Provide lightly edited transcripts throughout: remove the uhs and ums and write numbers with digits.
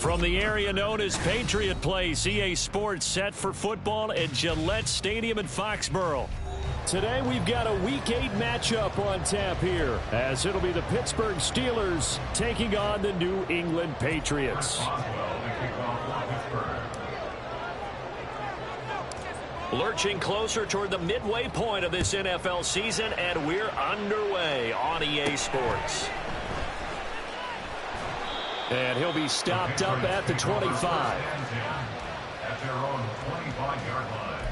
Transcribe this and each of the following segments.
From the area known as Patriot Place, EA Sports set for football at Gillette Stadium in Foxborough. Today we've got a Week 8 matchup on tap here, as it'll be the Pittsburgh Steelers taking on the New England Patriots. Lurching closer toward the midway point of this NFL season, and we're underway on EA Sports. And he'll be stopped up at the 25. At their own 25-yard line.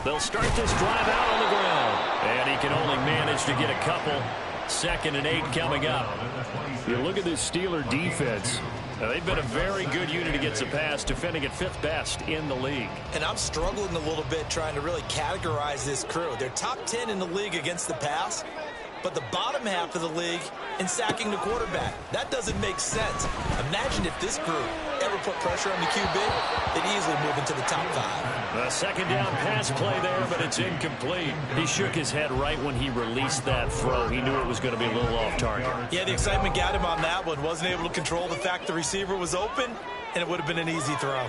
They'll start this drive out on the ground. And he can only manage to get a couple. 2nd and 8 coming up. You look at this Steeler defense. Now, they've been a very good unit against the pass, defending at 5th best in the league. And I'm struggling a little bit trying to really categorize this crew. They're top 10 in the league against the pass, but the bottom half of the league in sacking the quarterback. That doesn't make sense. Imagine if this group ever put pressure on the QB, they'd easily move into the top 5. A 2nd down pass play there, but it's incomplete. He shook his head right when he released that throw. He knew it was going to be a little off target. Yeah, the excitement got him on that one. Wasn't able to control the fact the receiver was open, and it would have been an easy throw.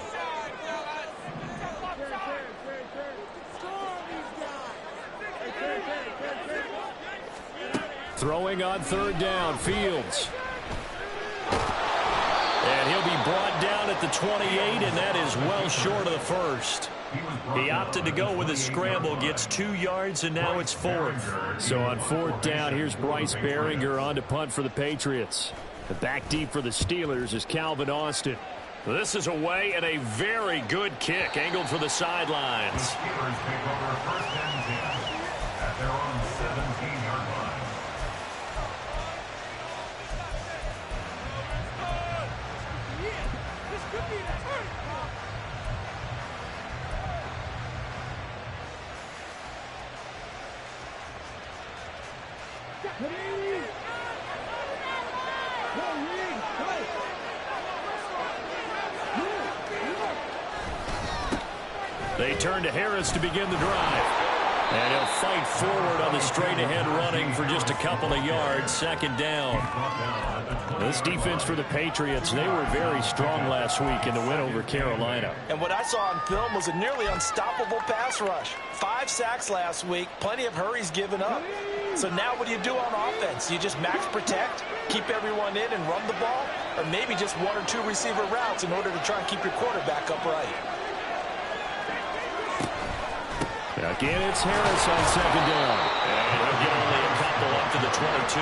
Throwing on 3rd down, Fields. And he'll be brought down at the 28, and that is well short of the first. He opted to go with a scramble, gets 2 yards, and now it's 4th. So on 4th down, here's Bryce Baringer on to punt for the Patriots. The back deep for the Steelers is Calvin Austin. This is away, and a very good kick, angled for the sidelines. Steelers pick over 1st and 10 at their own 17-yard line. They turn to Harris to begin the drive. And he'll fight forward on the straight-ahead running for just a couple of yards. 2nd down. This defense for the Patriots, they were very strong last week in the win over Carolina. And what I saw on film was a nearly unstoppable pass rush. 5 sacks last week, plenty of hurries given up. So now what do you do on offense? You just max protect, keep everyone in and run the ball, or maybe just 1 or 2 receiver routes in order to try and keep your quarterback upright. Again, it's Harris on 2nd down. And he'll get only a couple up to the 22.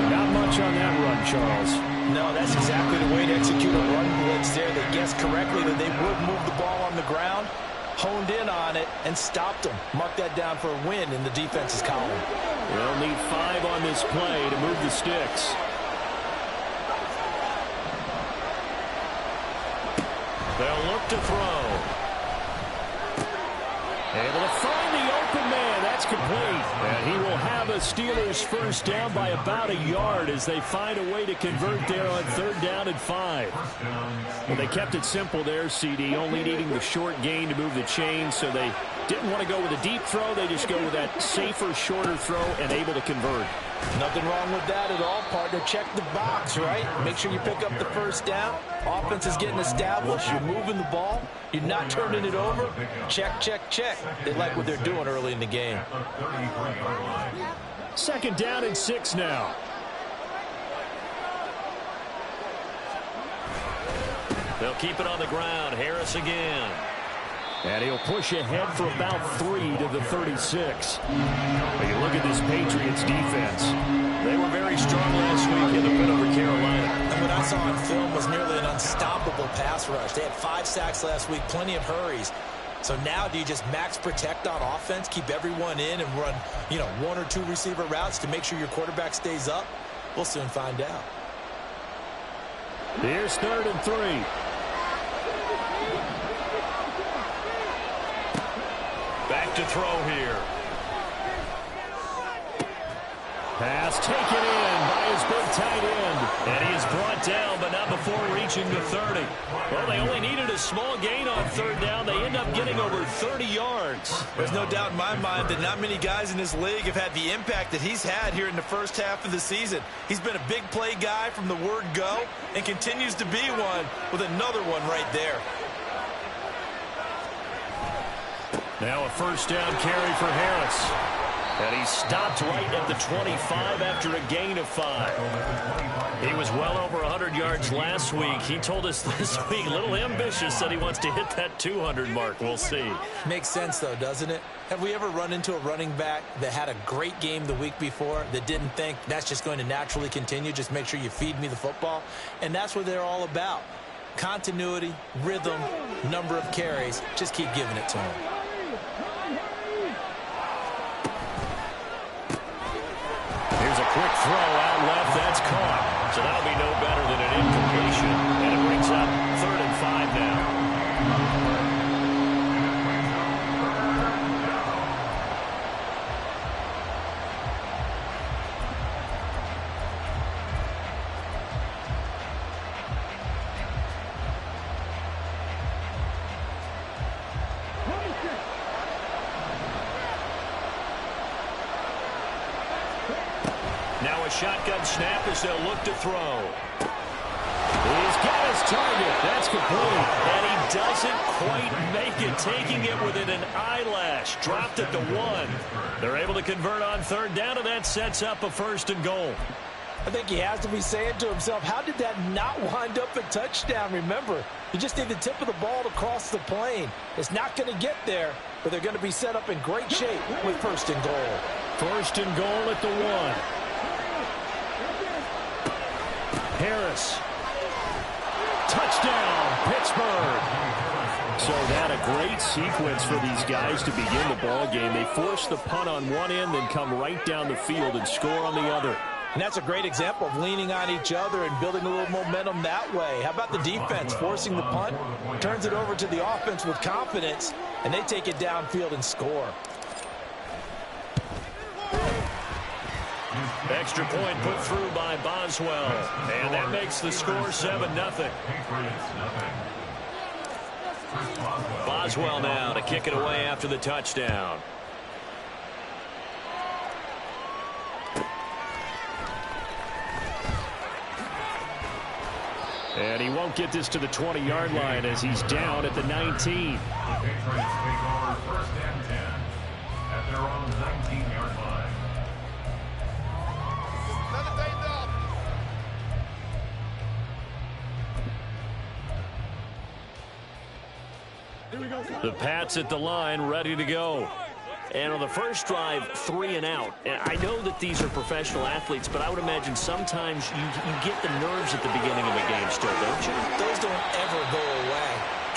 Not much on that run, Charles. No, that's exactly the way to execute a run blitz there. They guessed correctly that they would move the ball on the ground, honed in on it, and stopped them. Mark that down for a win in the defense's column. They'll need 5 on this play to move the sticks. They'll look to throw. Able to find the open man. That's complete. And he will have a Steelers 1st down by about a yard as they find a way to convert there on 3rd down and 5. Well, they kept it simple there, CD, only needing the short gain to move the chain, so they didn't want to go with a deep throw. They just go with that safer, shorter throw and able to convert. Nothing wrong with that at all, partner. Check the box, right? Make sure you pick up the 1st down. Offense is getting established. You're moving the ball. You're not turning it over. Check, check, check. They like what they're doing early in the game. 2nd down and 6 now. They'll keep it on the ground. Harris again. And he'll push ahead for about 3 to the 36. But you look at this Patriots defense. They were very strong last week in the win over Carolina. And what I saw on film was nearly an unstoppable pass rush. They had 5 sacks last week, plenty of hurries. So now do you just max protect on offense, keep everyone in and run, 1 or 2 receiver routes to make sure your quarterback stays up? We'll soon find out. Here's 3rd and 3. Back to throw here. Pass taken in by his big tight end. And he is brought down, but not before reaching the 30. Well, they only needed a small gain on third down. They end up getting over 30 yards. There's no doubt in my mind that not many guys in this league have had the impact that he's had here in the first half of the season. He's been a big play guy from the word go and continues to be one with another one right there. Now a first down carry for Harris. And he stopped right at the 25 after a gain of 5. He was well over 100 yards last week. He told us this week, a little ambitious, said he wants to hit that 200 mark. We'll see. Makes sense, though, doesn't it? Have we ever run into a running back that had a great game the week before that didn't think that's just going to naturally continue? Just make sure you feed me the football. And that's what they're all about. Continuity, rhythm, number of carries. Just keep giving it to him. Here's a quick throw out left. That's caught. So that'll be no better than an incompletion. And it brings up 3rd and 5 now. Now a shotgun snap as they'll look to throw. He's got his target. That's complete. And he doesn't quite make it, taking it within an eyelash. Dropped at the 1. They're able to convert on 3rd down, and that sets up a 1st and goal. I think he has to be saying to himself, how did that not wind up a touchdown? Remember, you just need the tip of the ball to cross the plane. It's not going to get there, but they're going to be set up in great shape with 1st and goal. 1st and goal at the 1. Harris. Touchdown, Pittsburgh. So that a great sequence for these guys to begin the ball game. They force the punt on one end, then come right down the field and score on the other. And that's a great example of leaning on each other and building a little momentum that way. How about the defense forcing the punt, turns it over to the offense with confidence, and they take it downfield and score. Extra point put through by Boswell. And that makes the score 7-0. Boswell now to kick it away after the touchdown. And he won't get this to the 20-yard line as he's down at the 19. The Patriots take over 1st and 10 at their own 19-yard line. The Pats at the line, ready to go. And on the first drive, 3 and out. And I know that these are professional athletes, but I would imagine sometimes you get the nerves at the beginning of a game still, don't you? Those don't ever go away.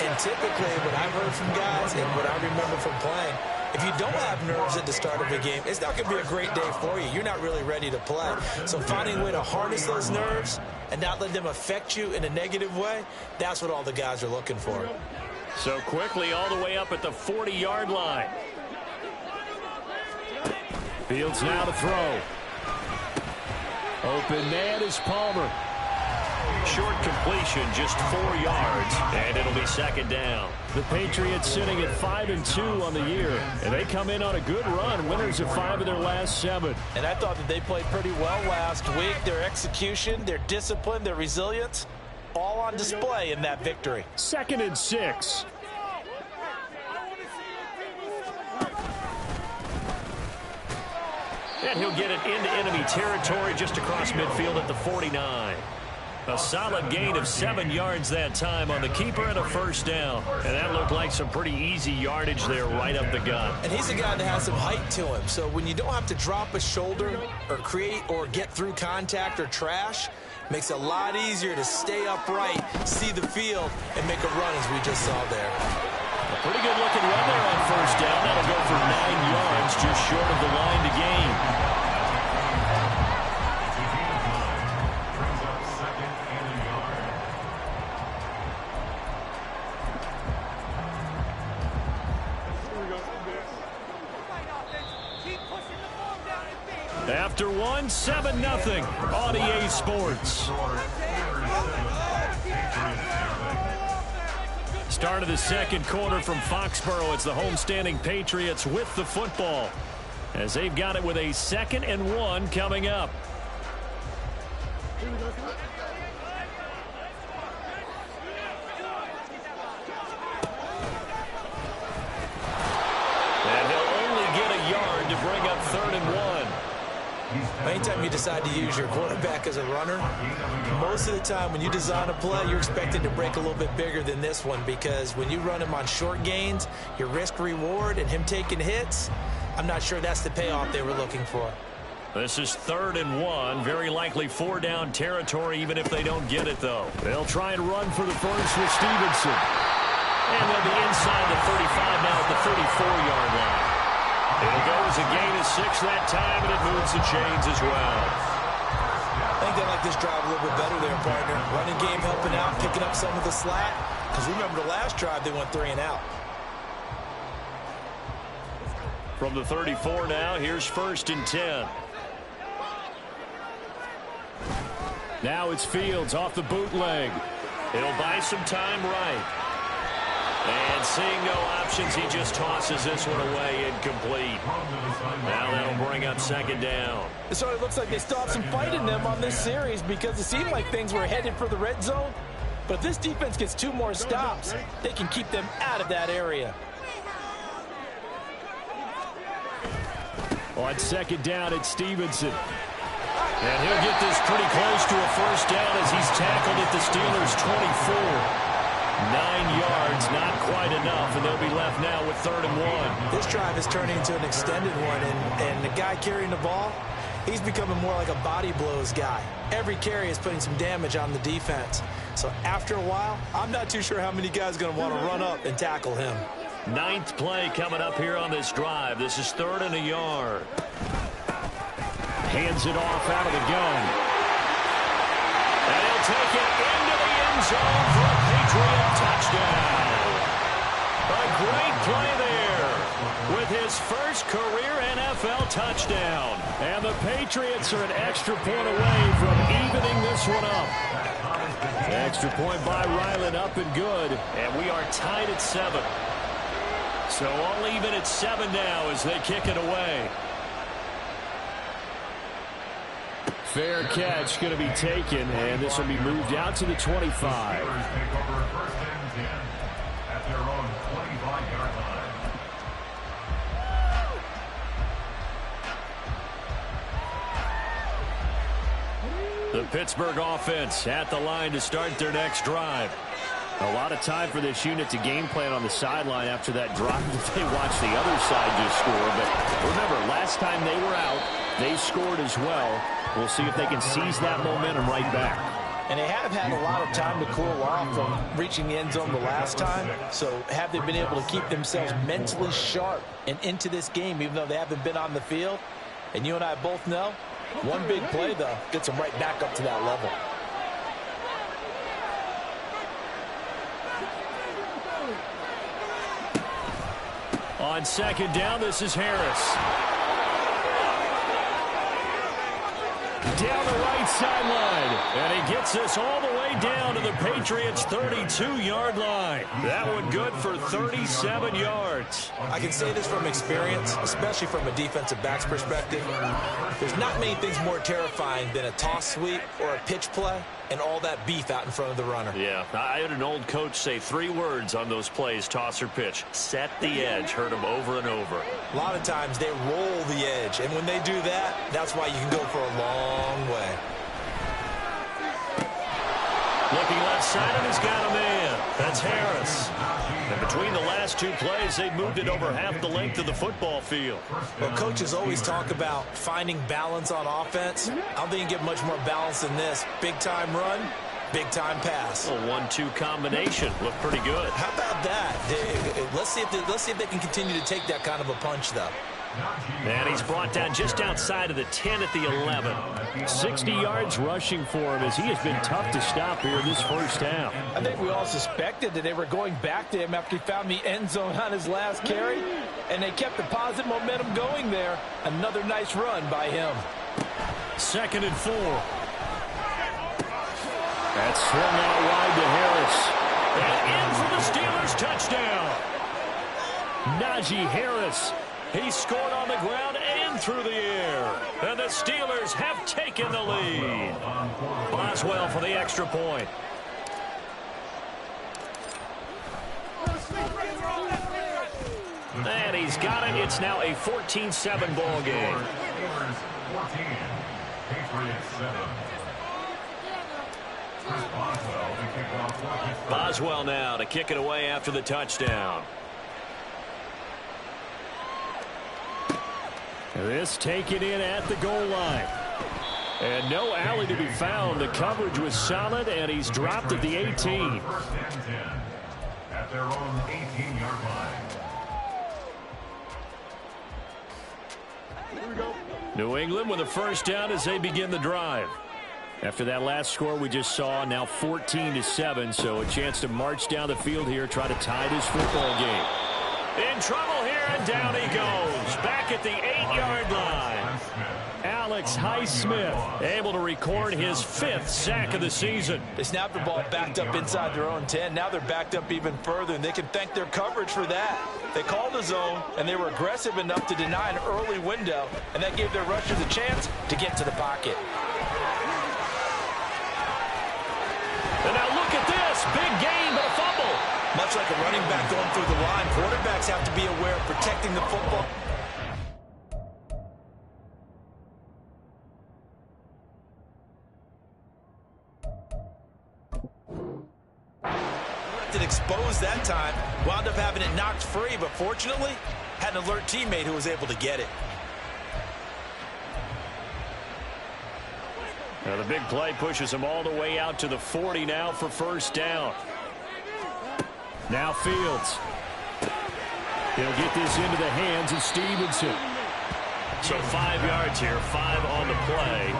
And typically, what I've heard from guys and what I remember from playing, if you don't have nerves at the start of a game, it's not going to be a great day for you. You're not really ready to play. So finding a way to harness those nerves and not let them affect you in a negative way, that's what all the guys are looking for. So quickly all the way up at the 40-yard line. Fields now to throw. Open man is Palmer. Short completion, just 4 yards, and it'll be 2nd down. The Patriots sitting at 5-2 on the year, and they come in on a good run, winners of 5 of their last 7. And I thought that they played pretty well last week. Their execution, their discipline, their resilience, all on display in that victory. 2nd and 6. And he'll get it into enemy territory just across midfield at the 49. A solid gain of 7 yards that time on the keeper and a 1st down. And that looked like some pretty easy yardage there right up the gut. And he's a guy that has some height to him. So when you don't have to drop a shoulder or create or get through contact or trash, makes it a lot easier to stay upright, see the field, and make a run as we just saw there. A pretty good looking run there on 1st down. That'll go for 9 yards, just short of the line to gain. after one, 7-0 on EA Sports. Start of the second quarter from Foxborough. It's the homestanding Patriots with the football, as they've got it with a 2nd and 1 coming up. And he'll only get a yard to bring up 3rd and 1. Anytime you decide to use your quarterback as a runner, most of the time when you design a play, you're expected to break a little bit bigger than this one, because when you run him on short gains, your risk-reward and him taking hits, I'm not sure that's the payoff they were looking for. This is 3rd and 1. Very likely 4-down territory, even if they don't get it, though. They'll try and run for the first with Stevenson. And they'll be inside the 35 now at the 34-yard line. It'll go as a gain of 6 that time, and it moves the chains as well. I think they like this drive a little bit better there, partner. Running game helping out, picking up some of the slack. Because remember the last drive, they went 3 and out. From the 34 now, here's 1st and 10. Now it's Fields off the bootleg. It'll buy some time right. And seeing no options, he just tosses this one away, incomplete. Now that'll bring up 2nd down. It sort of looks like they still have some fight in them on this series, because it seemed like things were headed for the red zone. But if this defense gets 2 more stops, they can keep them out of that area. On 2nd down, it's Stevenson. And he'll get this pretty close to a 1st down as he's tackled at the Steelers' 24. 9 yards, not quite enough, and they'll be left now with 3rd and 1. This drive is turning into an extended one, and the guy carrying the ball, he's becoming more like a body blows guy. Every carry is putting some damage on the defense. So after a while, I'm not too sure how many guys are going to want to run up and tackle him. 9th play coming up here on this drive. This is 3rd and a yard. Hands it off out of the gun. And he'll take it into the end zone for a Patriot touchdown. A great play there with his first career NFL touchdown. And the Patriots are an extra point away from evening this one up. Extra point by Ryland, up and good. And we are tied at 7. So all even at 7 now as they kick it away. Fair catch going to be taken, and this will be moved out to the 25. The Pittsburgh offense at the line to start their next drive. A lot of time for this unit to game plan on the sideline after that drive that they watched the other side just score. But remember, last time they were out, they scored as well. We'll see if they can seize that momentum right back. And they have had a lot of time to cool off from reaching the end zone the last time. So have they been able to keep themselves mentally sharp and into this game, even though they haven't been on the field? And you and I both know, one big play, though, gets them right back up to that level. On 2nd down, this is Harris. Down the right sideline, and he gets this all the way down to the Patriots' 32-yard line. That one good for 37 yards. I can say this from experience, especially from a defensive back's perspective. There's not many things more terrifying than a toss sweep or a pitch play and all that beef out in front of the runner. Yeah, I had an old coach say 3 words on those plays, toss or pitch. Set the edge. Heard him over and over. A lot of times they roll the edge, and when they do that, that's why you can go for a long way. Looking left side, and he's got a man. That's Harris. And between the last 2 plays, they moved it over half the length of the football field. Well, coaches always talk about finding balance on offense. I don't think you get much more balance than this. Big-time run, big-time pass. A 1-2 combination. Looked pretty good. How about that? Let's see if they can continue to take that kind of a punch, though. And he's brought down just outside of the 10 at the 11. 60 yards rushing for him as he has been tough to stop here this first half. I think we all suspected that they were going back to him after he found the end zone on his last carry, and they kept the positive momentum going there. Another nice run by him. 2nd and 4. That's swung out wide to Harris. And in for the Steelers touchdown. Najee Harris. He scored on the ground and through the air. And the Steelers have taken the lead. Boswell for the extra point. And he's got it. It's now a 14-7 ball game. 14, Patriots 7. Boswell now to kick it away after the touchdown. This taken in at the goal line. And no alley to be found. The coverage was solid, and he's dropped at the 18. First and 10 at their own 18-yard line. New England with a first down as they begin the drive. After that last score we just saw, now 14-7, so a chance to march down the field here, try to tie this football game. In trouble here, and down he goes. Back at the 8-yard line. Alex Highsmith able to record his 5th sack of the season. They snapped the ball backed up inside their own 10. Now they're backed up even further, and they can thank their coverage for that. They called a zone, and they were aggressive enough to deny an early window, and that gave their rushers a chance to get to the pocket. And now look at this. Big gain, but a fumble. Much like a running back going through the line, quarterbacks have to be aware of protecting the football. Exposed that time, wound up having it knocked free, but fortunately had an alert teammate who was able to get it. Now the big play pushes him all the way out to the 40 now for first down. Now Fields. He'll get this into the hands of Stevenson. So 5 yards here, 5 on the play,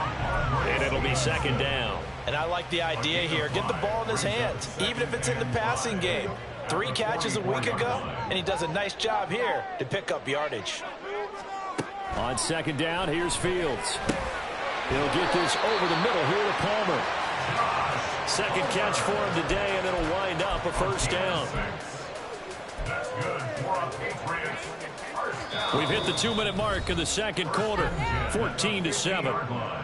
and it'll be second down. And I like the idea here. Get the ball in his hands, even if it's in the passing game. 3 catches a week ago, and he does a nice job here to pick up yardage. On second down, here's Fields. He'll get this over the middle here to Palmer. Second catch for him today, and it'll wind up a first down. That's good for a Patriots. We've hit the 2-minute mark in the second quarter, 14-7.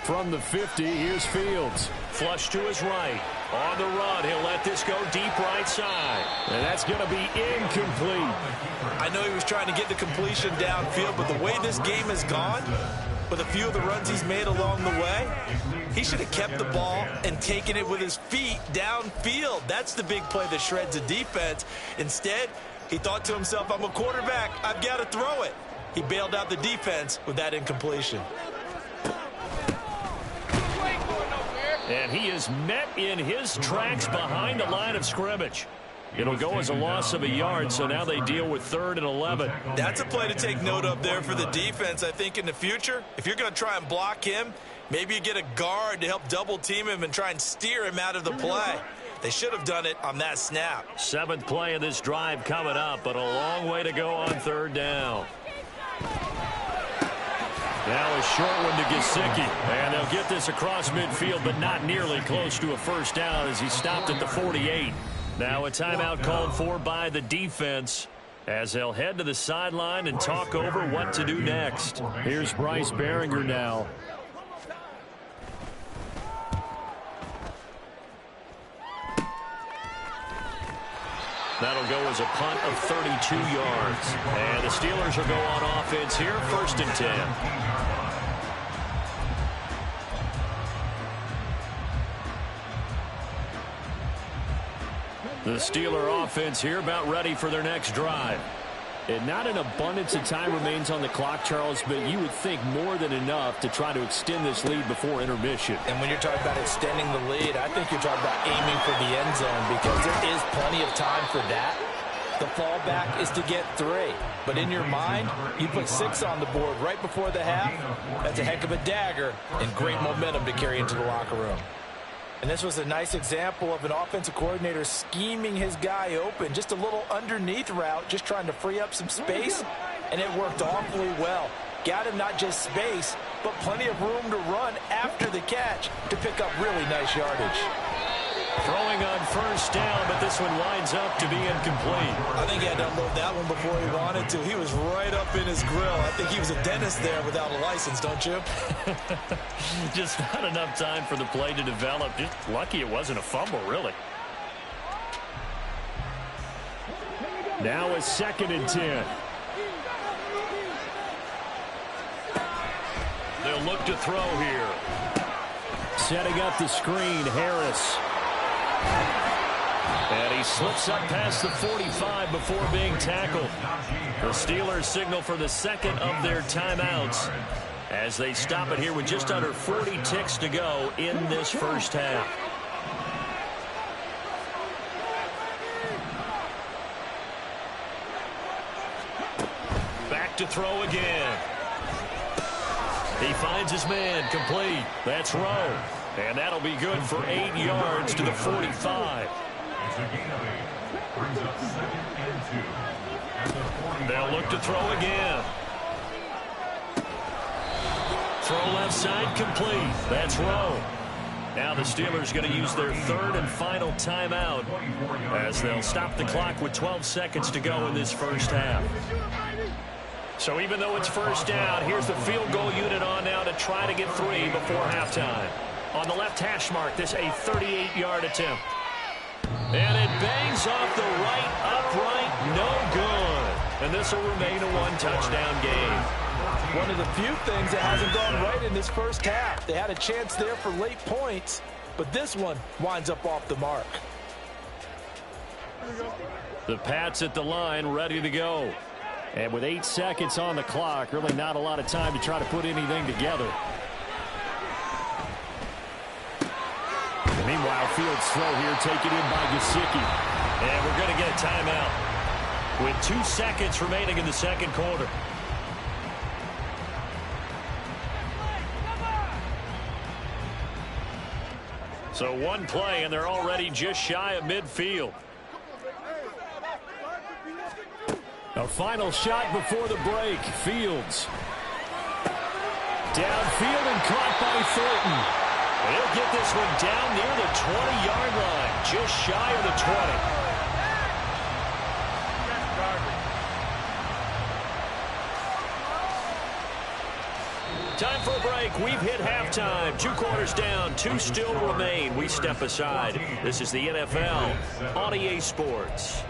From the 50, here's Fields. Flush to his right. On the run, he'll let this go deep right side. And that's going to be incomplete. I know he was trying to get the completion downfield, but the way this game has gone, with a few of the runs he's made along the way, he should have kept the ball and taken it with his feet downfield. That's the big play that shreds a defense. Instead, he thought to himself, I'm a quarterback, I've got to throw it. He bailed out the defense with that incompletion. And he is met in his tracks behind the line of scrimmage. It'll go as a loss of a yard, so now they deal with 3rd and 11. That's a play to take note of there for the defense, I think, in the future. If you're going to try and block him, maybe you get a guard to help double team him and try and steer him out of the play. They should have done it on that snap. 7th play of this drive coming up, but a long way to go on 3rd down. Now a short one to Gesicki. And they'll get this across midfield, but not nearly close to a first down as he stopped at the 48. Now a timeout called for by the defense as they'll head to the sideline and talk over what to do next. Here's Bryce Baringer now. That'll go as a punt of 32 yards. And the Steelers will go on offense here, 1st and 10. The Steeler offense here about ready for their next drive. And not an abundance of time remains on the clock, Charles, but you would think more than enough to try to extend this lead before intermission. And when you're talking about extending the lead, I think you're talking about aiming for the end zone because there is plenty of time for that. The fallback is to get 3. But in your mind, you put 6 on the board right before the half. That's a heck of a dagger and great momentum to carry into the locker room. And this was a nice example of an offensive coordinator scheming his guy open. Just a little underneath route, just trying to free up some space, and it worked awfully well. Got him not just space, but plenty of room to run after the catch to pick up really nice yardage. Throwing on first down, but this one winds up to be incomplete. I think he had to unload that one before he wanted to. He was right up in his grill. I think he was a dentist there without a license, don't you? Just not enough time for the play to develop. Just lucky it wasn't a fumble, really. Now a 2nd and 10. They'll look to throw here. Setting up the screen, Harris. And he slips up past the 45 before being tackled. The Steelers signal for the 2nd of their timeouts as they stop it here with just under 40 ticks to go in this first half. Back to throw again. He finds his man, complete. That's Rowe. And that'll be good for 8 yards to the 45. They'll look to throw again. Throw left side, complete. That's Rowe. Now the Steelers going to use their 3rd and final timeout as they'll stop the clock with 12 seconds to go in this first half. So even though it's first down, here's the field goal unit on now to try to get 3 before halftime. On the left hash mark, this a 38-yard attempt. And it bangs off the right upright, no good. And this will remain a 1-touchdown game. One of the few things that hasn't gone right in this first half. They had a chance there for late points, but this one winds up off the mark. The Pats at the line, ready to go. And with 8 seconds on the clock, really not a lot of time to try to put anything together. And meanwhile, Fields' throw here taken in by Gesicki. And we're going to get a timeout with 2 seconds remaining in the second quarter. So one play, and they're already just shy of midfield. A final shot before the break. Fields. Downfield and caught by Thornton. He'll get this one down near the 20-yard line. Just shy of the 20. Time for a break. We've hit halftime. 2 quarters down. 2 still remain. We step aside. This is the NFL on EA Sports.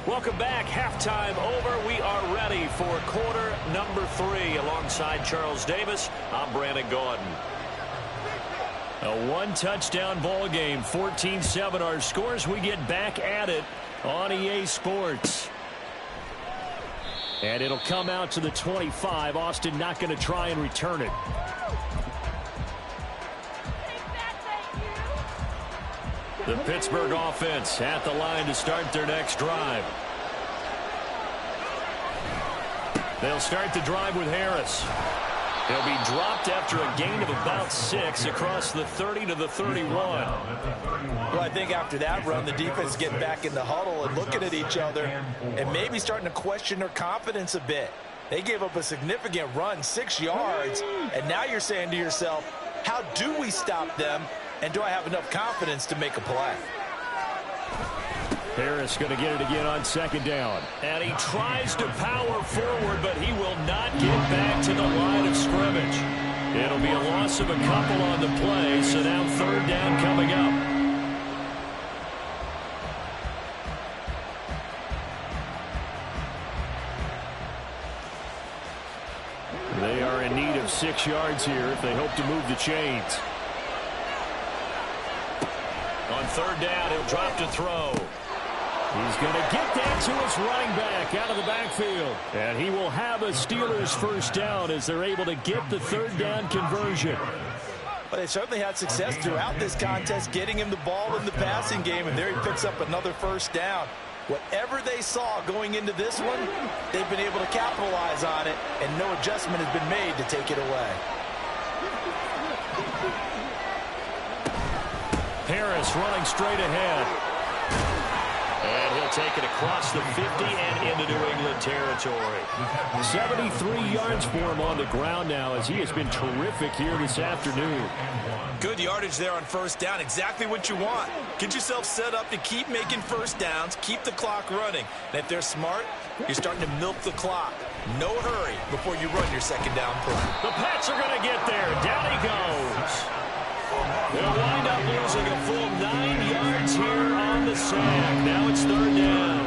Welcome back. Halftime over. We are ready for quarter number 3. Alongside Charles Davis, I'm Brandon Gaudin. A 1-touchdown ball game, 14-7 our scores. We get back at it on EA Sports. And it'll come out to the 25. Austin not going to try and return it. The Pittsburgh offense at the line to start their next drive. They'll start the drive with Harris. He'll be dropped after a gain of about 6 across the 30 to the 31. Well, I think after that run, the defense is getting back in the huddle and looking at each other and maybe starting to question their confidence a bit. They gave up a significant run, 6 yards, and now you're saying to yourself, how do we stop them, and do I have enough confidence to make a play? Harris going to get it again on second down. And he tries to power forward, but he will not get back to the line of scrimmage. It'll be a loss of a couple on the play, so now third down coming up. They are in need of 6 yards here if they hope to move the chains. On third down, he'll drop to throw. He's going to get that to his running back out of the backfield. And he will have a Steelers first down as they're able to get the third down conversion. Well, they certainly had success throughout this contest getting him the ball in the passing game, and there he picks up another first down. Whatever they saw going into this one, they've been able to capitalize on it, and no adjustment has been made to take it away. Harris running straight ahead. And he'll take it across the 50 and into New England territory. 73 yards for him on the ground now as he has been terrific here this afternoon. Good yardage there on first down. Exactly what you want. Get yourself set up to keep making first downs, keep the clock running. And if they're smart, you're starting to milk the clock. No hurry before you run your second down play. The Pats are going to get there. Down he goes. They'll wind up losing a full 9 yards here on the sack. Now it's third down.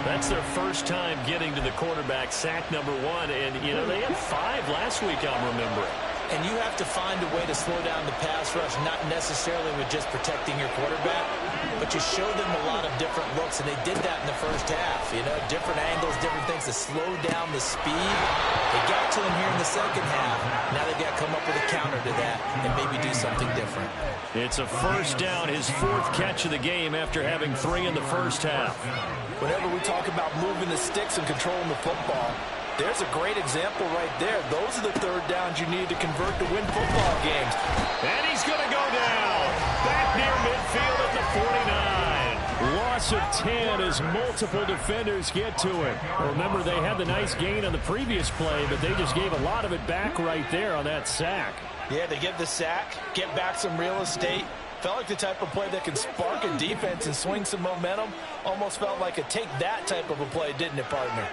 That's their first time getting to the quarterback, sack number 1. And, you know, they had 5 last week, I'm remembering. And you have to find a way to slow down the pass rush, not necessarily with just protecting your quarterback, but you show them a lot of different looks, and they did that in the first half. You know, different angles, different things to slow down the speed. They got to him here in the second half. Now they've got to come up with a counter to that and maybe do something different. It's a first down, his 4th catch of the game after having 3 in the first half. Whenever we talk about moving the sticks and controlling the football, there's a great example right there. Those are the third downs you need to convert to win football games. And he's going to go down. Back near midfield at the 49. Loss of 10 as multiple defenders get to him. Remember, they had the nice gain on the previous play, but they just gave a lot of it back right there on that sack. Yeah, they get the sack, get back some real estate. Felt like the type of play that can spark a defense and swing some momentum. Almost felt like a take that type of a play, didn't it, partner?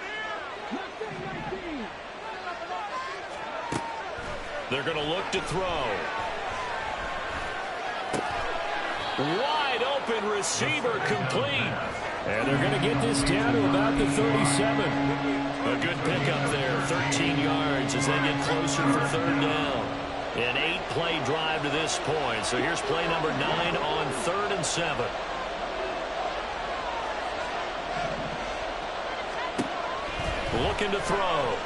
They're going to look to throw. Wide open receiver complete. And they're going to get this down to about the 37. A good pickup there, 13 yards as they get closer for third down. An 8-play drive to this point. So here's play number 9 on 3rd and 7. Looking to throw.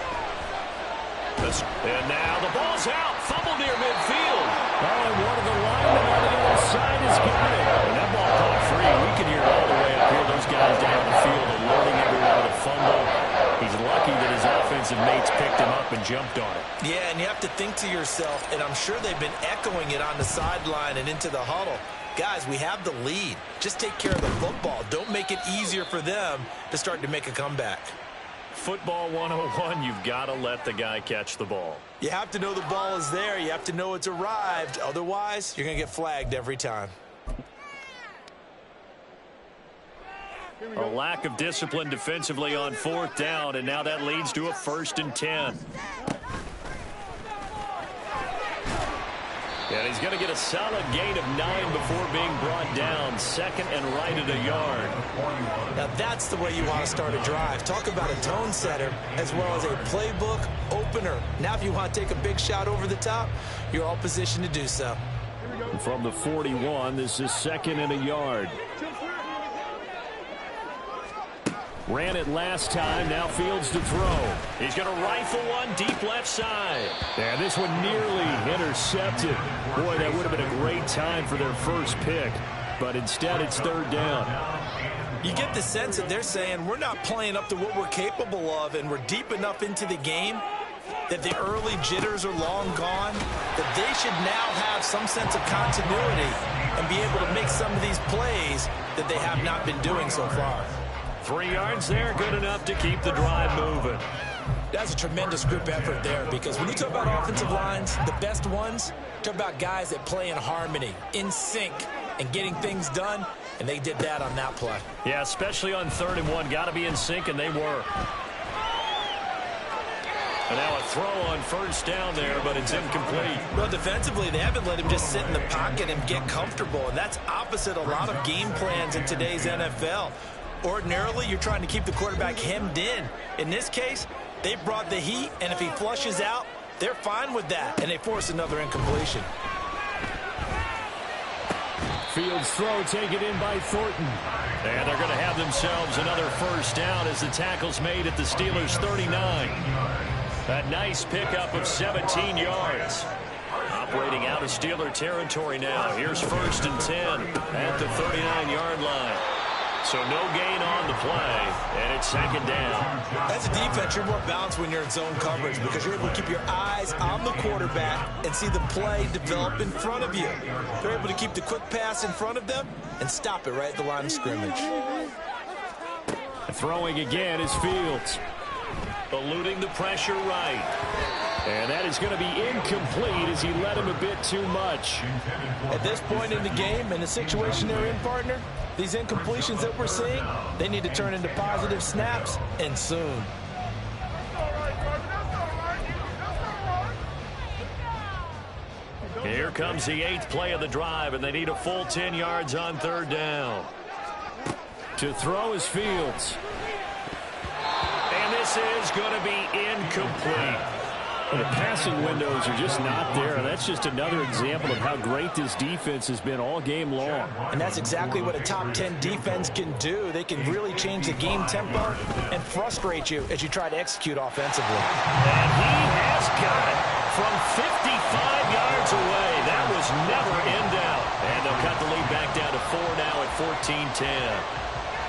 And now the ball's out. Fumble near midfield. Oh, and one of the linemen on the other side has got it. And that ball caught free. We can hear it all the way up here. Those guys down the field alerting everyone with a fumble. He's lucky that his offensive mates picked him up and jumped on it. Yeah, and you have to think to yourself, and I'm sure they've been echoing it on the sideline and into the huddle. Guys, we have the lead. Just take care of the football. Don't make it easier for them to start to make a comeback. Football 101, you've got to let the guy catch the ball. You have to know the ball is there. You have to know it's arrived. Otherwise, you're going to get flagged every time. A lack of discipline defensively on 4th down, and now that leads to a 1st and 10. And he's going to get a solid gain of 9 before being brought down. 2nd and right at a yard. Now that's the way you want to start a drive. Talk about a tone setter as well as a playbook opener. Now if you want to take a big shot over the top, you're all positioned to do so. From the 41, this is 2nd and a yard. Ran it last time, now fields to throw. He's going to rifle one deep left side. And this one nearly intercepted. Boy, that would have been a great time for their first pick. But instead, it's third down. You get the sense that they're saying we're not playing up to what we're capable of, and we're deep enough into the game that the early jitters are long gone, that they should now have some sense of continuity and be able to make some of these plays that they have not been doing so far. 3 yards there, good enough to keep the drive moving. That's a tremendous group effort there, because when you talk about offensive lines, the best ones, talk about guys that play in harmony, in sync, and getting things done, and they did that on that play. Yeah, especially on 3rd and 1. Got to be in sync, and they were. And now a throw on first down there, but it's incomplete. Well, defensively, they haven't let him just sit in the pocket and get comfortable, and that's opposite a lot of game plans in today's NFL. Ordinarily, you're trying to keep the quarterback hemmed in. In this case, they brought the heat, and if he flushes out, they're fine with that, and they force another incompletion. Fields' throw taken in by Thornton. And they're going to have themselves another first down as the tackle's made at the Steelers' 39. A nice pickup of 17 yards. Operating out of Steeler territory now. Here's 1st and 10 at the 39-yard line. So no gain on the play, and it's 2nd down. As a defense, you're more balanced when you're in zone coverage because you're able to keep your eyes on the quarterback and see the play develop in front of you. They're able to keep the quick pass in front of them and stop it right at the line of scrimmage. Throwing again is Fields. Eluding the pressure right. And that is going to be incomplete as he led him a bit too much. At this point in the game, in the situation they're in, partner, these incompletions that we're seeing, they need to turn into positive snaps, and soon. Here comes the 8th play of the drive, and they need a full 10 yards on 3rd down. To throw is Fields. And this is going to be incomplete. The passing windows are just not there. That's just another example of how great this defense has been all game long. And that's exactly what a top 10 defense can do. They can really change the game tempo and frustrate you as you try to execute offensively. And he has got it from 55 yards away. That was never in doubt. And they'll cut the lead back down to 4 now at 14-10.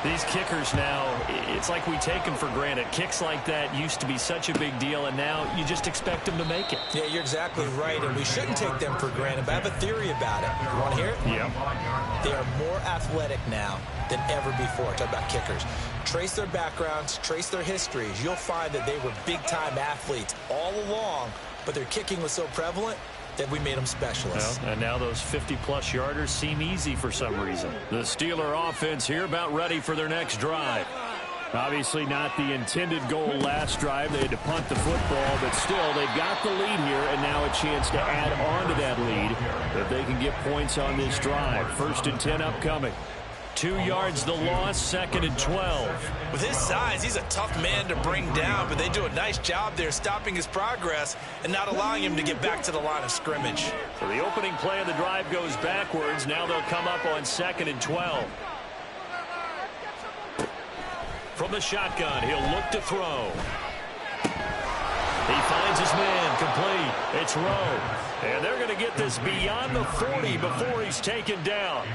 These kickers now, it's like we take them for granted. Kicks like that used to be such a big deal, and now you just expect them to make it. Yeah, you're exactly right, and we shouldn't take them for granted, but I have a theory about it. You want to hear it? Yeah. They are more athletic now than ever before. Talk about kickers. Trace their backgrounds, trace their histories. You'll find that they were big-time athletes all along, but their kicking was so prevalent that we made them specialists. Well, and now those 50-plus yarders seem easy for some reason. The Steeler offense here about ready for their next drive. Obviously not the intended goal last drive. They had to punt the football, but still they've got the lead here, and now a chance to add on to that lead if they can get points on this drive. 1st and 10 upcoming. 2 yards the loss, 2nd and 12. With his size, he's a tough man to bring down, but they do a nice job there stopping his progress and not allowing him to get back to the line of scrimmage. So the opening play of the drive goes backwards. Now they'll come up on 2nd and 12. From the shotgun, he'll look to throw. He finds his man, complete. It's Rowe. And they're going to get this beyond the 40 before he's taken down.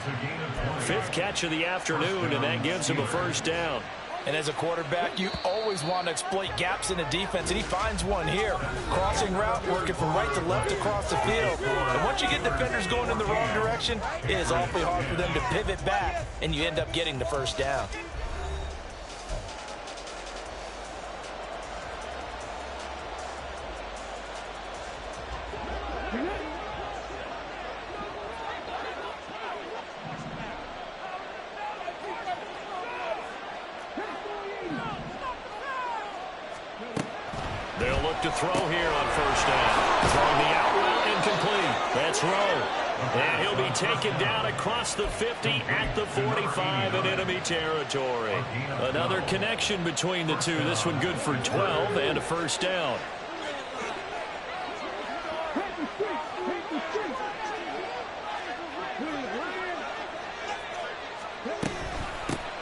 5th catch of the afternoon, and that gives him a first down. And as a quarterback, you always want to exploit gaps in the defense, and he finds one here. Crossing route, working from right to left across the field. And once you get defenders going in the wrong direction, it is awfully hard for them to pivot back, and you end up getting the first down. They'll look to throw here on 1st down. Throwing the out route, incomplete. That's Rowe. And he'll be taken down across the 50 at the 45 in enemy territory. Another connection between the two. This one good for 12 and a first down.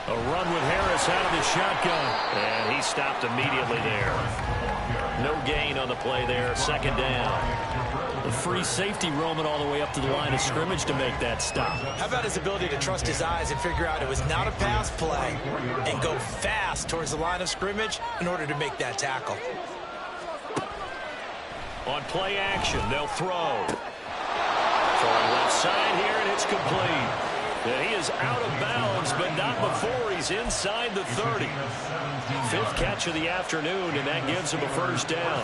A run with Harris out of the shotgun. And he stopped immediately there. No gain on the play there. 2nd down. The free safety roaming all the way up to the line of scrimmage to make that stop. How about his ability to trust his eyes and figure out it was not a pass play and go fast towards the line of scrimmage in order to make that tackle. On play action, they'll throw. Throwing left side here, and it's complete. And he is out of bounds, but not before he's inside the 30. 5th catch of the afternoon, and that gives him a first down.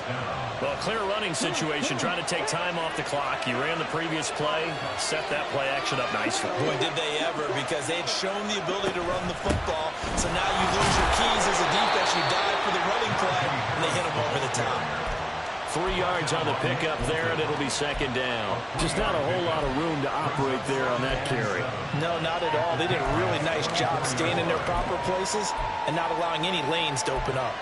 Well, clear running situation, trying to take time off the clock. He ran the previous play, set that play action up nicely. Boy, did they ever, because they had shown the ability to run the football. So now you lose your keys as a defense. You dive for the running play, and they hit him over the top. 3 yards on the pickup there, and it'll be 2nd down. Just not a whole lot of room to operate there on that carry. No, not at all. They did a really nice job staying in their proper places and not allowing any lanes to open up.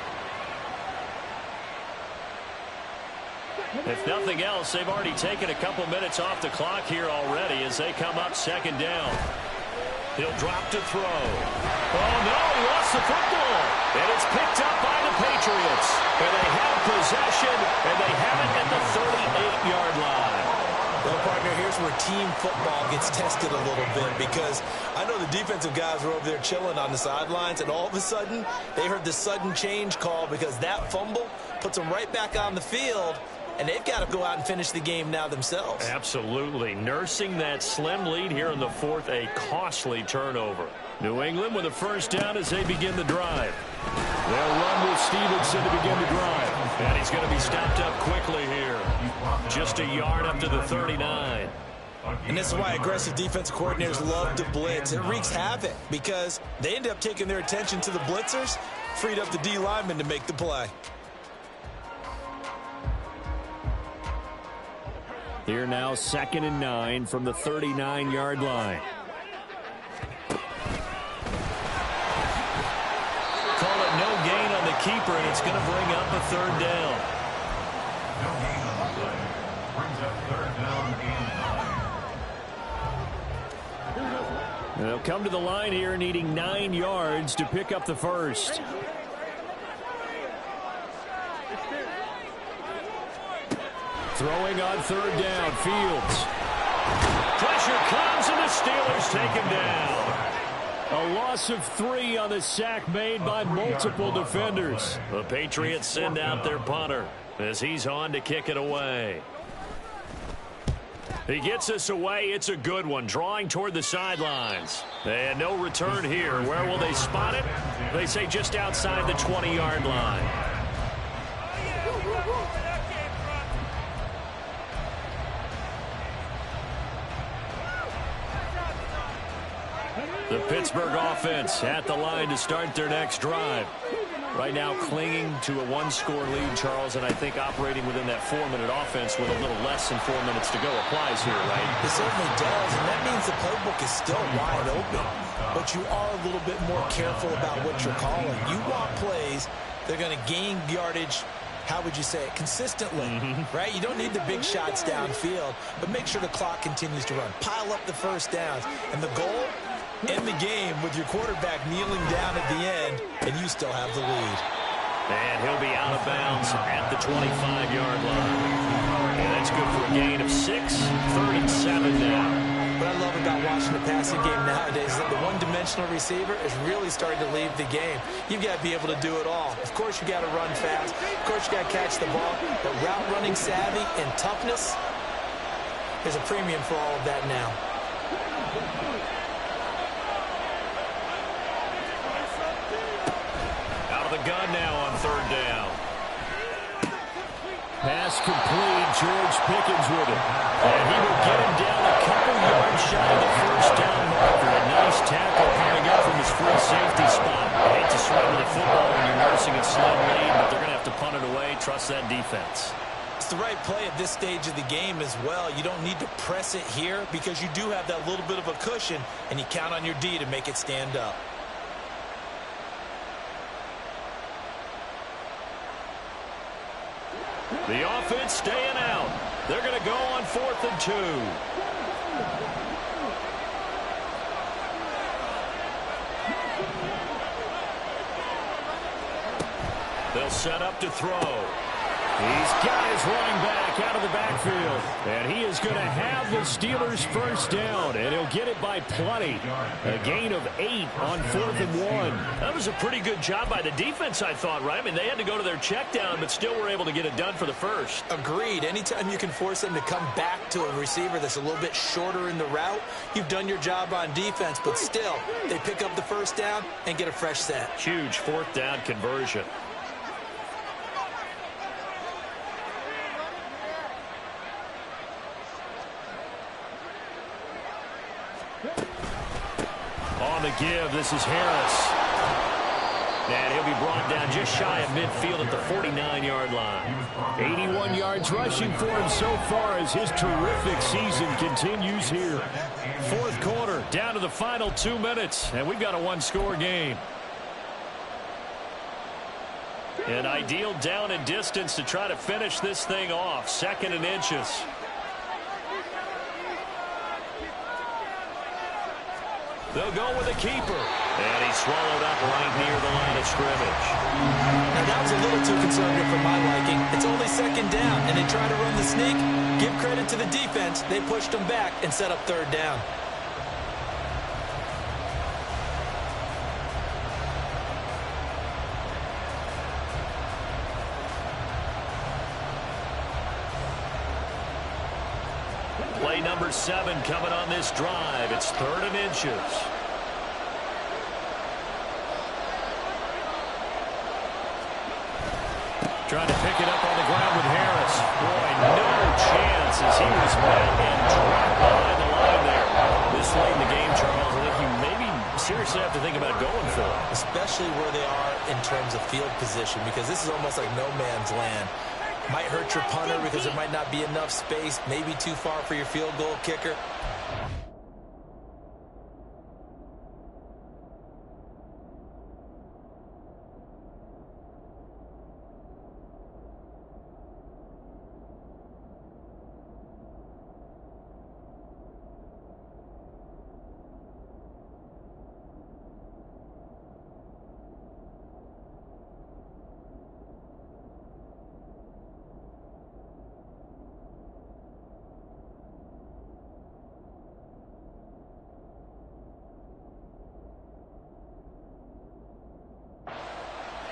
If nothing else, they've already taken a couple minutes off the clock here already as they come up second down. He'll drop to throw. Oh, no, he lost the football. And it's picked up by the Patriots. And they have possession, and they have it at the 38-yard line. Well, partner, here's where team football gets tested a little bit because I know the defensive guys were over there chilling on the sidelines, and all of a sudden, they heard the sudden change call because that fumble puts them right back on the field, and they've got to go out and finish the game now themselves. Absolutely. Nursing that slim lead here in the fourth, a costly turnover. New England with a first down as they begin the drive. They'll run with Stevenson to begin the drive. And he's going to be stopped up quickly here. Just a yard up to the 39. And this is why aggressive defensive coordinators love to blitz. It wreaks havoc because they end up taking their attention to the blitzers, freed up the D lineman to make the play. Here now, 2nd and 9 from the 39-yard line. Call it no gain on the keeper, and it's going to bring up a third down. No gain on the play. Brings up third down and 9. They'll come to the line here needing 9 yards to pick up the first. Throwing on third down, Fields. Pressure comes, and the Steelers take him down. A loss of 3 on the sack made by multiple defenders. The Patriots send out their punter as he's on to kick it away. He gets us away. It's a good one, drawing toward the sidelines. And no return here. Where will they spot it? They say just outside the 20-yard line. The Pittsburgh offense at the line to start their next drive. Right now clinging to a 1-score lead, Charles, and I think operating within that 4-minute offense with a little less than 4 minutes to go applies here, right? It certainly does, and that means the playbook is still wide open. But you are a little bit more careful about what you're calling. You want plays that are going to gain yardage, how would you say it, consistently, right? You don't need the big shots downfield, but make sure the clock continues to run. Pile up the first downs, and the goal, end the game with your quarterback kneeling down at the end, and you still have the lead. And he'll be out of bounds at the 25-yard line. And that's good for a gain of 6, 37 now. What I love about watching the passing game nowadays is that the one-dimensional receiver is really starting to leave the game. You've got to be able to do it all. Of course, you got to run fast. Of course, you got to catch the ball. But route running savvy and toughness, there's a premium for all of that now. The gun now on third down. Pass complete. George Pickens with it. And he will get him down a couple yards shy of the first down marker. A nice tackle coming up from his free safety spot. I hate to surrender the football when you're nursing a slim lead, but they're going to have to punt it away. Trust that defense. It's the right play at this stage of the game as well. You don't need to press it here because you do have that little bit of a cushion, and you count on your D to make it stand up. The offense staying out. They're going to go on 4th and 2. They'll set up to throw. He's got his running back out of the backfield. And he is going to have the Steelers' first down. And he'll get it by plenty. A gain of 8 on 4th and 1. That was a pretty good job by the defense, I thought, right? I mean, they had to go to their check down, but still were able to get it done for the first. Agreed. Anytime you can force them to come back to a receiver that's a little bit shorter in the route, you've done your job on defense. But still, they pick up the first down and get a fresh set. Huge 4th down conversion. On the give, this is Harris. And he'll be brought down just shy of midfield at the 49-yard line. 81 yards rushing for him so far as his terrific season continues here. 4th quarter, down to the final 2 minutes, and we've got a 1-score game. An ideal down and distance to try to finish this thing off. 2nd and inches. They'll go with a keeper. And he swallowed up right near the line of scrimmage. Now, that was a little too conservative for my liking. It's only 2nd down, and they try to run the sneak. Give credit to the defense. They pushed them back and set up 3rd down. Play number 7 coming on this drive. It's 3rd and inches. Trying to pick it up on the ground with Harris. Boy, no chance as he was met and dropped behind the line there. This late in the game, Charles, I think you maybe seriously have to think about going for it. Especially where they are in terms of field position, because this is almost like no man's land. Might hurt your punter because there might not be enough space, maybe too far for your field goal kicker.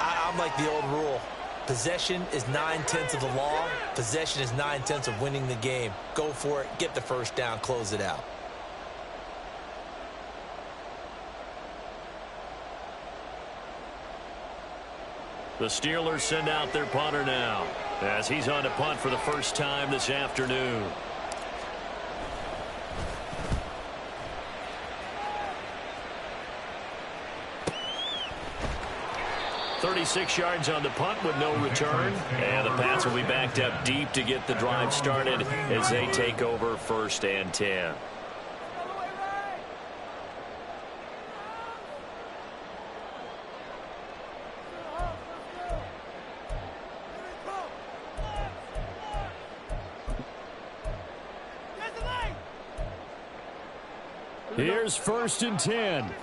I'm like the old rule. Possession is 9/10 of the law. Possession is 9/10 of winning the game. Go for it. Get the 1st down. Close it out. The Steelers send out their punter now as he's on to punt for the first time this afternoon. 36 yards on the punt with no return. And the Pats will be backed up deep to get the drive started as they take over 1st and 10. Here's 1st and 10.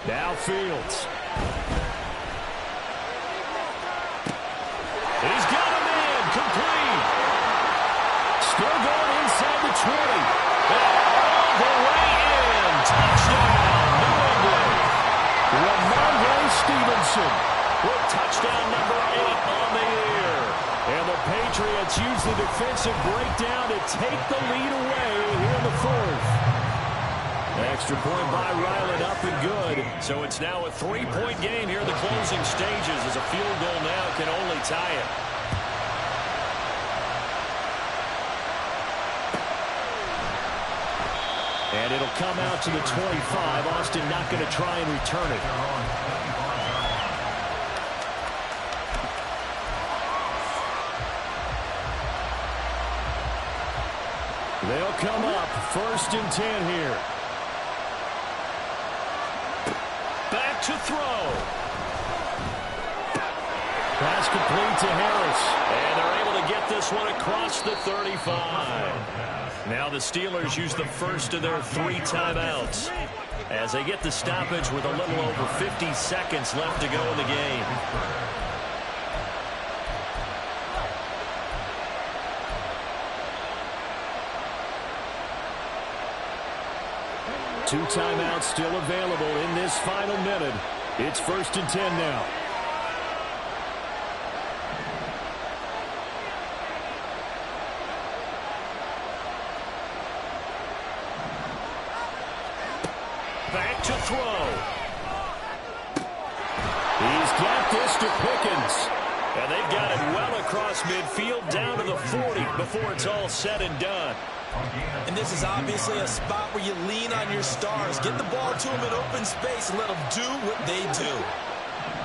Now Fields. He's got a man. Complete. Still going inside the 20. All the way in. Touchdown, New England. Ramondre Stevenson with touchdown number 8 on the year. And the Patriots use the defensive breakdown to take the lead away here in the 4th. Extra point by Ryland, up and good. So it's now a 3-point game here in the closing stages as a field goal now can only tie it. And it'll come out to the 25. Austin not going to try and return it. They'll come up 1st and 10 here. Back to throw. Pass complete to Harris. And they're able to get this one across the 35. Now the Steelers use the first of their 3 timeouts as they get the stoppage with a little over 50 seconds left to go in the game. Two timeouts still available in this final minute. It's 1st and 10 now. Back to throw. He's got this to Pickens. And they've got it well across midfield down to the 40 before it's all said and done. And this is obviously a spot where you lean on your stars. Get the ball to them in open space and let them do what they do.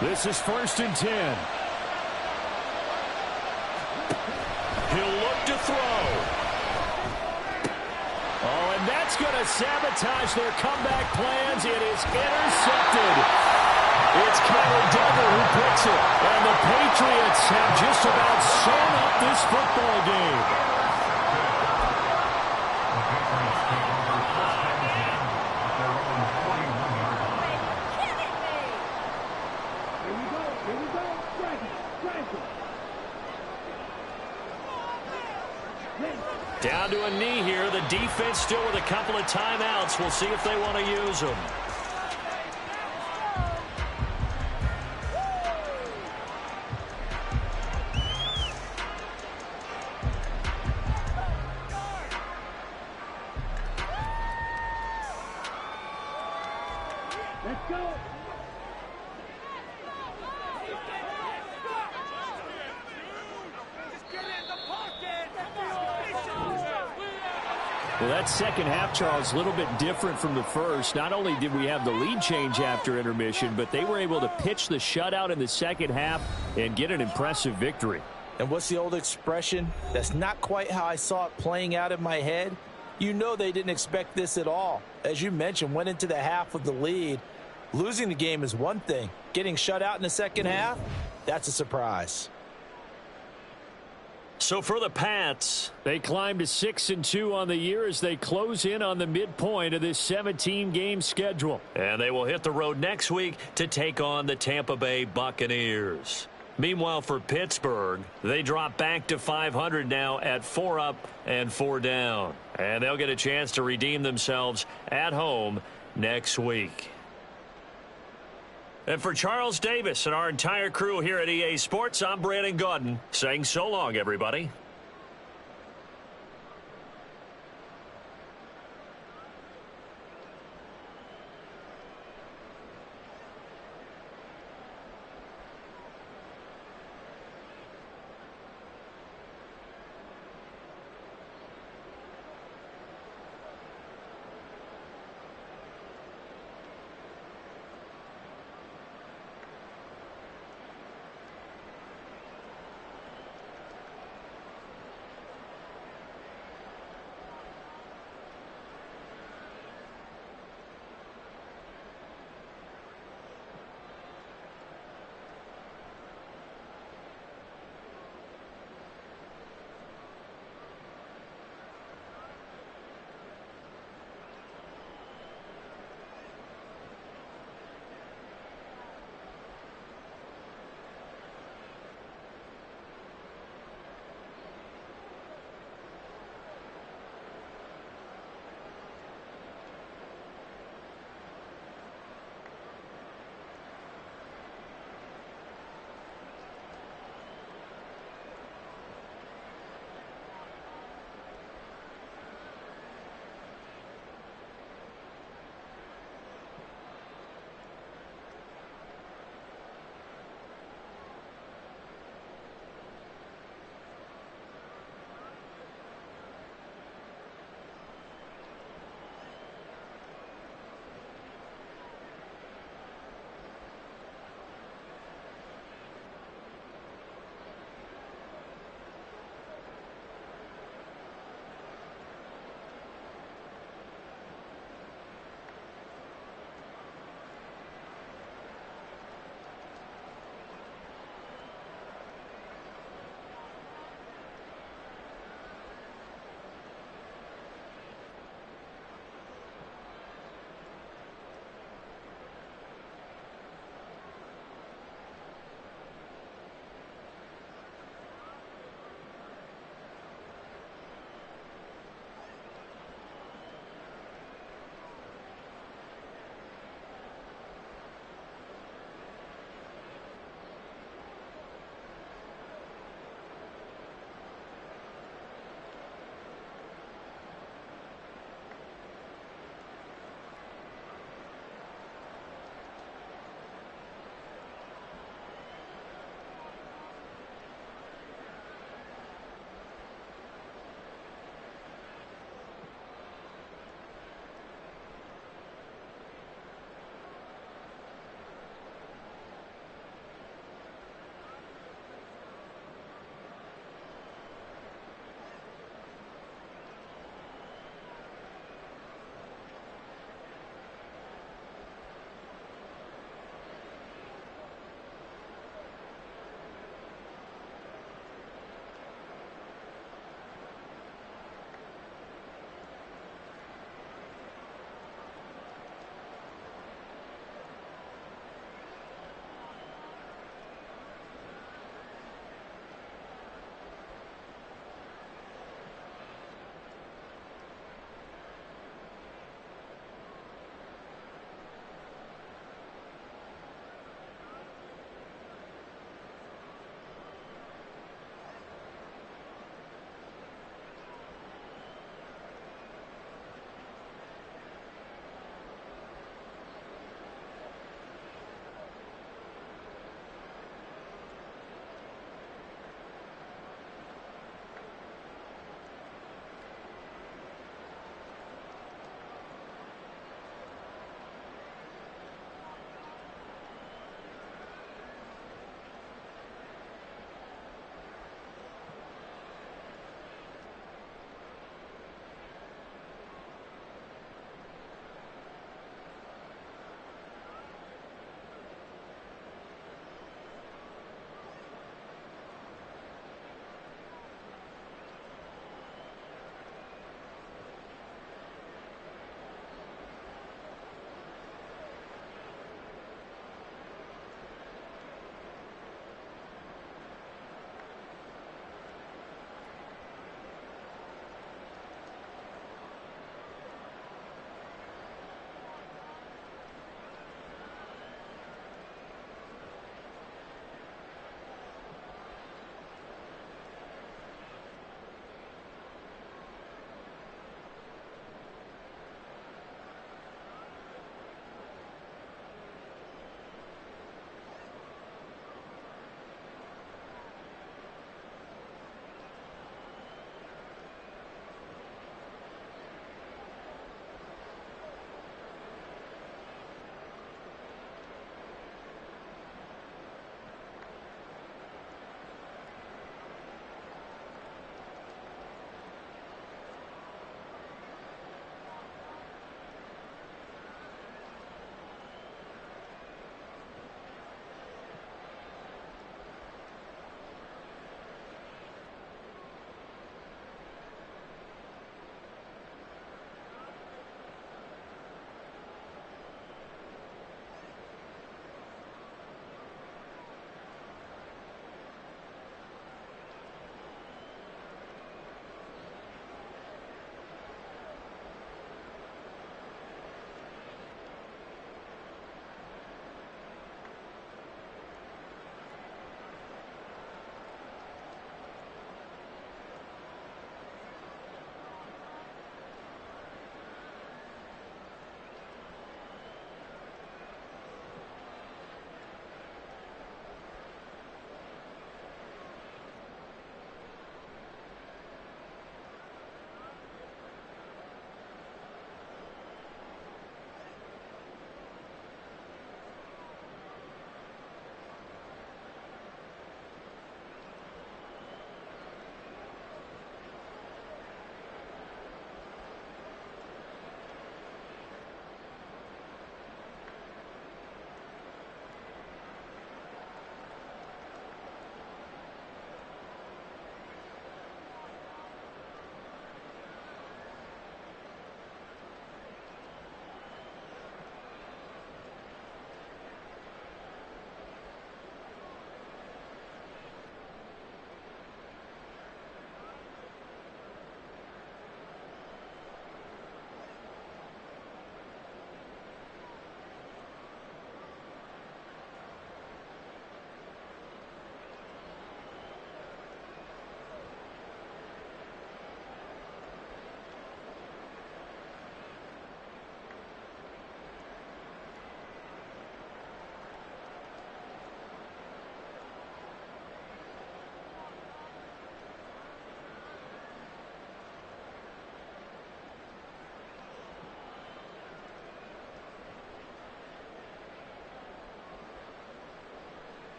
This is 1st and 10. He'll look to throw. Oh, and that's That's going to sabotage their comeback plans. It is intercepted. It's Connor Duggar who picks it. And the Patriots have just about sewn up this football game. Down to a knee here. The defense still with a couple of timeouts. We'll see if they want to use them. Let's go. Well, that second half, Charles, a little bit different from the first. Not only did we have the lead change after intermission, but they were able to pitch the shutout in the second half and get an impressive victory. And what's the old expression? That's not quite how I saw it playing out in my head. You know they didn't expect this at all. As you mentioned, went into the half with the lead. Losing the game is one thing. Getting shut out in the second half, that's a surprise. So for the Pats, they climb to 6-2 on the year as they close in on the midpoint of this 17-game schedule. And they will hit the road next week to take on the Tampa Bay Buccaneers. Meanwhile, for Pittsburgh, they drop back to 500 now at 4 up and 4 down. And they'll get a chance to redeem themselves at home next week. And for Charles Davis and our entire crew here at EA Sports, I'm Brandon Gaudin saying so long, everybody.